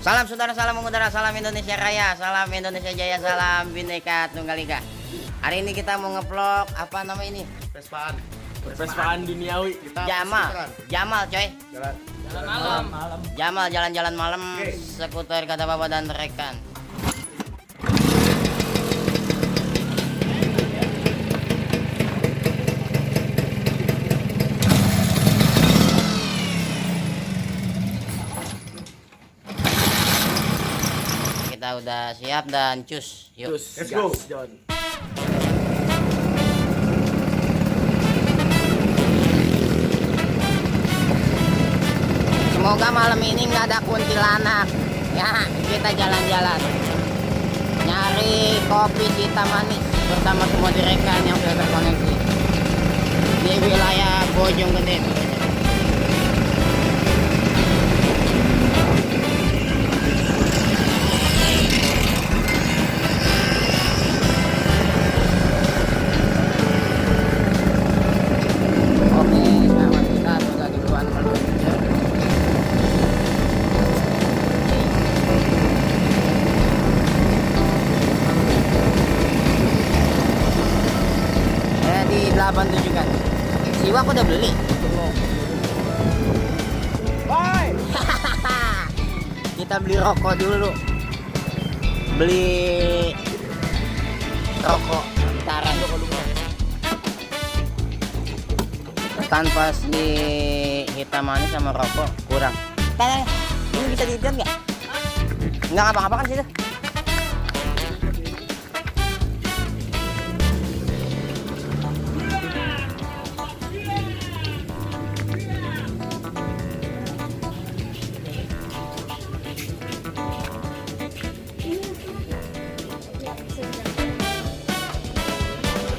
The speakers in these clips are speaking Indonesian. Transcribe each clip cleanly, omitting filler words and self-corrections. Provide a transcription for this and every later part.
Salam saudara, salam mengudara, salam Indonesia Raya, salam Indonesia Jaya, salam Bhinneka Tunggal Ika. Hari ini kita mau ngevlog apa nama ini? Vespaan duniawi. Jamal coy. Jalan malam. Jamal jalan-jalan malam seputar kata bapak dan rekan. Kita udah siap dan cus. Yuk. Let's go. John. Semoga malam ini nggak ada kuntilanak. Ya, kita jalan-jalan nyari kopi hitam manis bersama semua rekan yang sudah terkoneksi di wilayah Bojonggede. Oke, sahabat kita sudah duluan meluncur. Di 87 kan. Siwa aku udah beli. Bye. Kita beli rokok dulu. Beli rokok taran tanpa si hitam manis sama rokok kurang. Tanya, ini bisa diikat nggak? Nggak ngapa-ngapa kan situ?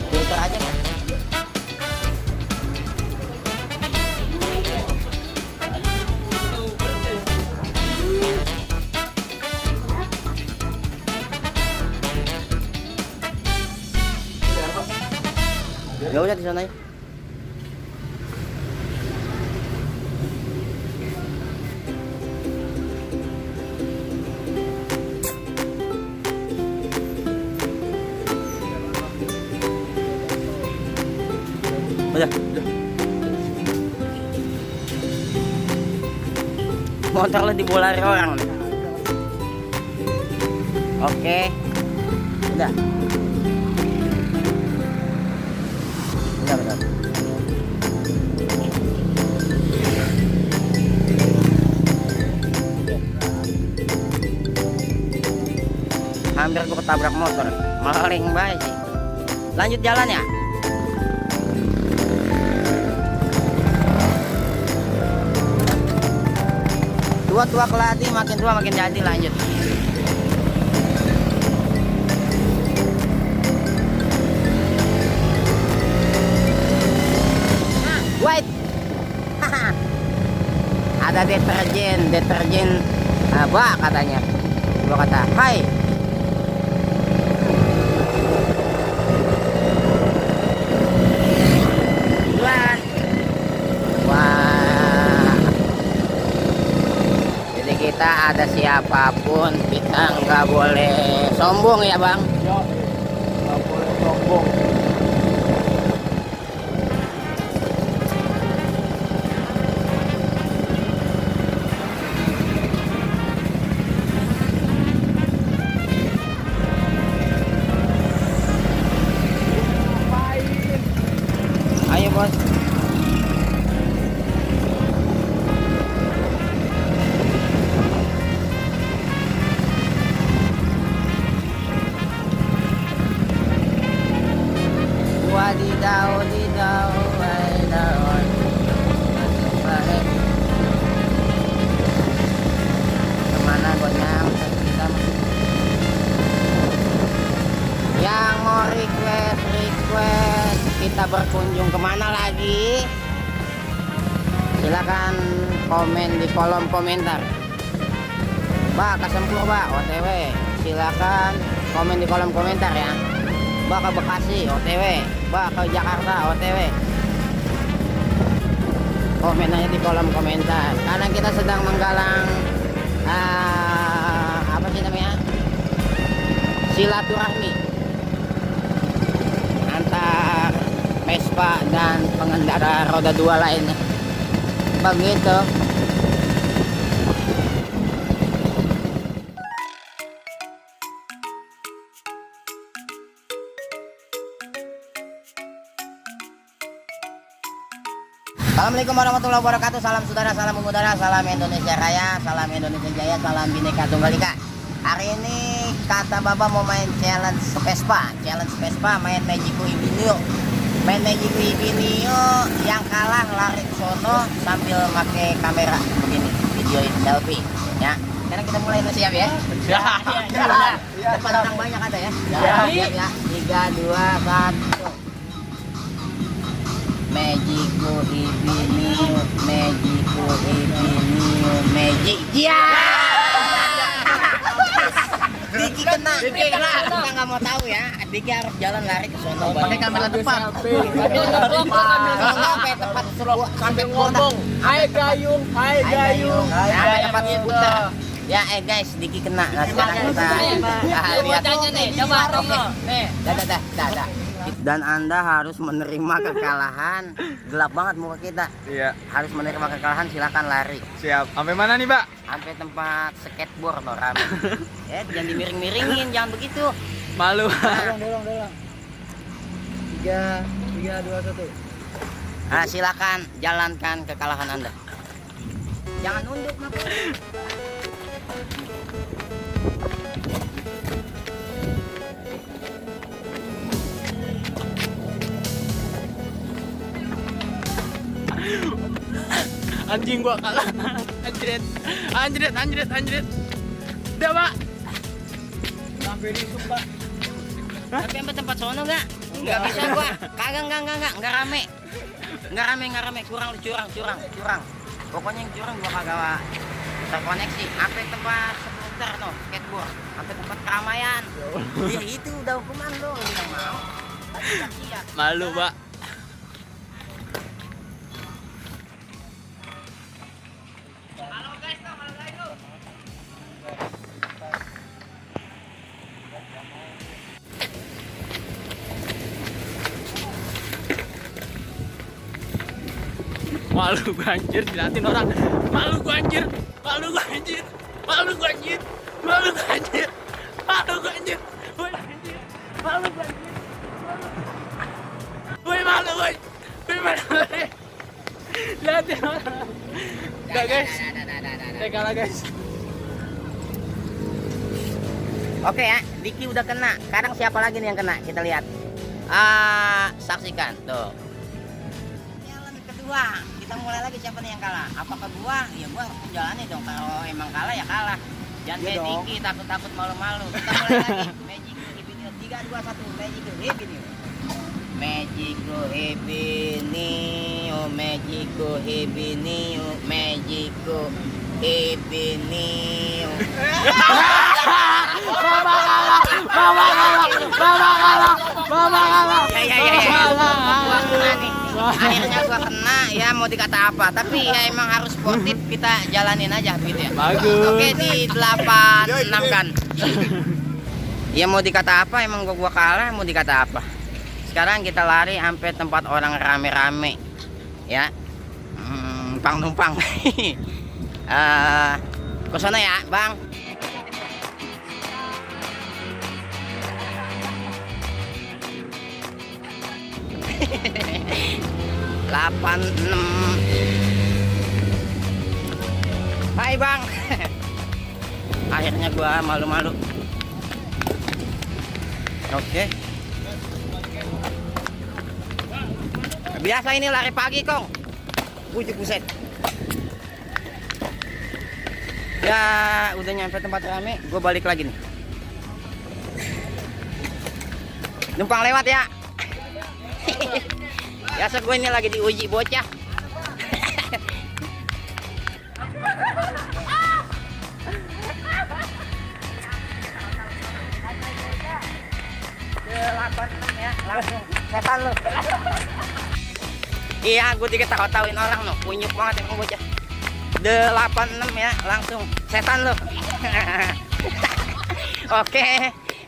Filter aja kan? Ya udah di sana ya. Udah. Motor lo dibolari orang nih. Oke. Udah. Udah. Hampir gua ketabrak motor. Maling baik sih. Lanjut jalan ya. Tua keladi, makin tua makin jadi. Lanjut. Wait. Ada deterjen apa katanya? Gua kata, "Hai." Duluan. Wah. Jadi kita ada siapapun kita nggak boleh sombong ya bang. Yo. Nggak boleh sombong. Ayo bos. Wadidaw, didaw, wadidaw. Kemana gua nyampe kita? Yang mau request kita berkunjung kemana lagi? Silakan komen di kolom komentar. Mbak ke Sempur Mbak, OTW. Silakan komen di kolom komentar ya. Mbak ke Bekasi, OTW. Mbak ke Jakarta, OTW. Komen aja di kolom komentar. Karena kita sedang menggalang silaturahmi antar Vespa dan pengendara roda 2 lainnya. Begitu. Assalamualaikum warahmatullahi wabarakatuh. Salam saudara, salam mengudara, salam Indonesia Raya, salam Indonesia Jaya, salam Bhinneka Tunggal Ika. Hari ini kata Baba mau main challenge Vespa, main Magico Ibinio. Main Magico Ibinio, yang kalah lari ke sono sambil pakai kamera begini, video selfie ya. Sekarang kita mulai, udah siap ya? Ya. Depan orang banyak ada ya? Siap ya. 3, 2, 1. Magico Ibinio, Magico Ibinio, ya. Diki kena. Kita nggak mau tahu ya. Diki harus jalan lari ke sono. Pakai kamera depan. Kalau nggak pakai tempat sambil ngomong. Hai gayung, hai gayung. Sampai tempat skuter. Ya guys, Diki kena. Nah, sekarang kita lihat. Coba Nih, dah. Dan Anda harus menerima kekalahan. Gelap banget muka kita. Iya, Harus menerima kekalahan, silakan lari. siap. Sampai mana nih, Pak? Sampai tempat skateboard no rame. Jangan dimiring-miringin, jangan begitu. Malu. Dorong. 3, 2, 1. Nah, silakan jalankan kekalahan Anda. Jangan nunduk, Mak. Anjing gua kalah. Anjrit. Udah, Pak. Sampai di Pak. Tapi sampai tempat sono enggak? Enggak bisa gua. Kagak, enggak rame. Enggak rame, kurang curang. Pokoknya yang curang gua kagak terkoneksi. Sampai tempat skuter no, skateboard, sampai tempat keramaian. Ya itu udah hukuman lo, enggak mau. Siap. Malu, Pak. Malu gua anjir, dilatin orang. Malu gua anjir. Woi, malu. Liatin orang. Udah guys. Saya kalah guys. Oke ya, Diki udah kena. Sekarang siapa lagi nih yang kena? Kita lihat. Saksikan tuh. Jalan kedua. Kita mulai lagi, siapa nih yang kalah? Apakah gua? Ya gua harus menjalani dong. Kalau emang kalah ya kalah. Jangan kayak Diki takut malu-malu. Kita mulai lagi. Magico Ibinio 3, 2, 1. Magico Ibinio. Magico Ibinio, Magico Ibinio, Magico Ibinio. Mama kalah. Akhirnya gua kena ya, mau dikata apa, tapi ya emang harus sportif, kita jalanin aja gitu ya. Bagus. Oke, di 86 kan. Ya mau dikata apa, emang gua kalah, mau dikata apa. Sekarang kita lari sampai tempat orang rame-rame ya. Numpang ke sana ya, Bang. Delapan enam. Hai Bang. Akhirnya gua malu-malu. Oke. Biasa ini lari pagi kong. Buset. Ya udah nyampe tempat rame, gue balik lagi nih. Numpang lewat ya. Biasa gue ini lagi diuji bocah. Ya, langsung setan lu. Iya, gue diketawa-tawin orang no, kunyuk banget emang bocah. 86 ya, langsung setan lu. Oke,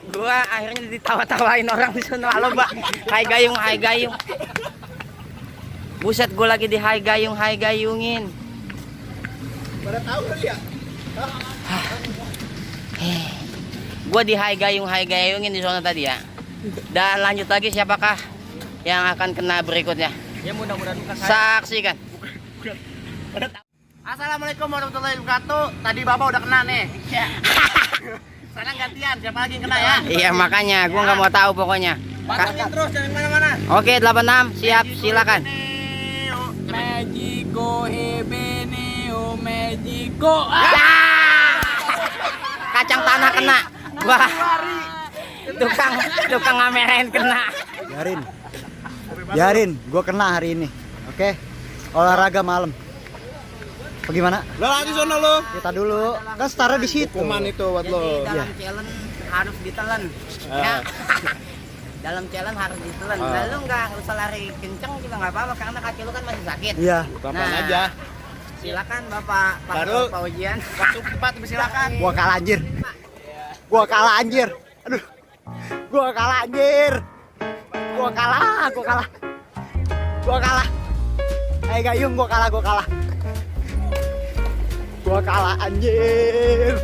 Gua akhirnya ditawa-tawain orang di sana. Halo, Mbak. Hai gayung, hai gayung. Buset, gua lagi di hai gayungin. Pada tahu kali ya? Gua di hai gayungin di sana tadi ya. Dan lanjut lagi siapakah yang akan kena berikutnya? Ya mudah-mudahan bukan saya. Saksikan. Assalamualaikum warahmatullahi wabarakatuh. Tadi Bapak udah kena nih. Ya. Sekarang gantian, siapa lagi yang kena ya? Iya, makanya gua nggak mau tahu pokoknya. Pantengin terus jangan kemana-mana. Oke, 86 siap, silakan. Magico Ebeneo Magico. Kacang tanah kena. Wah. Tukang ngamerain kena. Biarin, gue kena hari ini. Oke, olahraga malam. Bagaimana? Lo lagi sono lo. Kita dulu. Kan setara di situ. Kuman itu buat Jadi lo. dalam challenge harus ditelan. Ya. Dalam challenge harus ditelan. Lalu nggak usah lari kenceng juga nggak apa-apa karena kaki lu kan masih sakit. Iya. Kapan aja. Silakan Bapak Baru. Pak Ujian. Waktu cepat silakan. Gua kalah anjir. Aduh. Gua kalah anjir. Gua kalah. Hai gayung, gua kalah. Gua kalah anjir.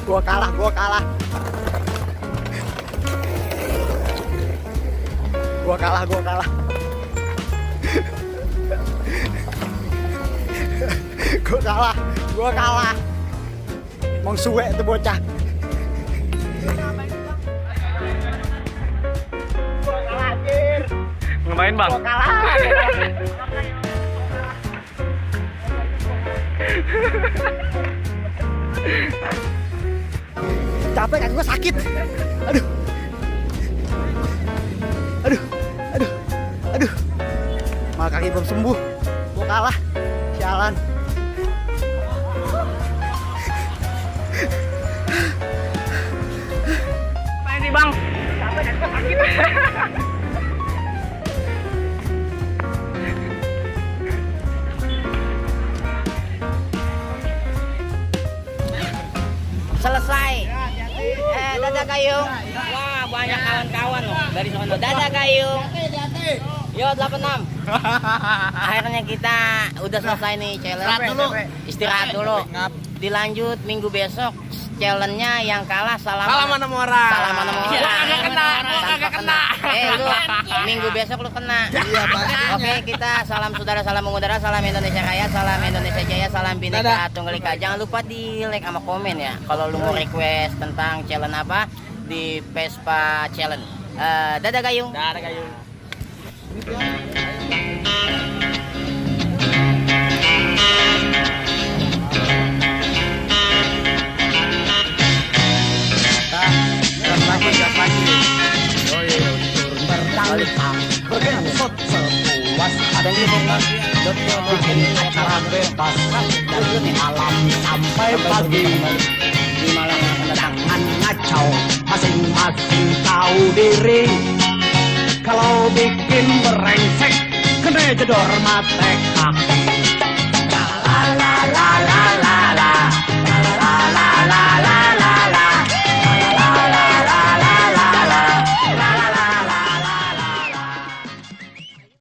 Gua kalah. Gua kalah. Gua kalah. Mau suwe tuh bocah. Ngapain bang? Gua kalah. Capek kan gua sakit. Aduh. Malah kaki belum sembuh. Gua kalah. Sialan. Main sih bang. Capek kan gua sakit. Selesai. Dadah gayung. Wah, banyak kawan-kawan loh dari sono. Dadah gayung. Yo 86. Akhirnya kita udah selesai nih challenge. Istirahat dulu. Dilanjut minggu besok. Challenge-nya yang kalah salaman sama orang. Salaman sama orang. Agak kena. Lu minggu besok lu kena. Iya, Oke, kita salam saudara, salam mengudara, salam Indonesia Raya, salam Indonesia Jaya, salam Bhinneka Tunggal Ika. Jangan lupa di like sama komen ya. Kalau lu mau request tentang challenge apa di Vespa Challenge. Dadah gayung. Dadah gayung. Gas lagi. Bertang berkensut sepuas hati. Bikin acara bebas dari malam sampai pagi. Di malam yang akan datang. Jangan ngacau, masing-masing tahu diri. Kalau bikin berengsek, kena jedor mateka.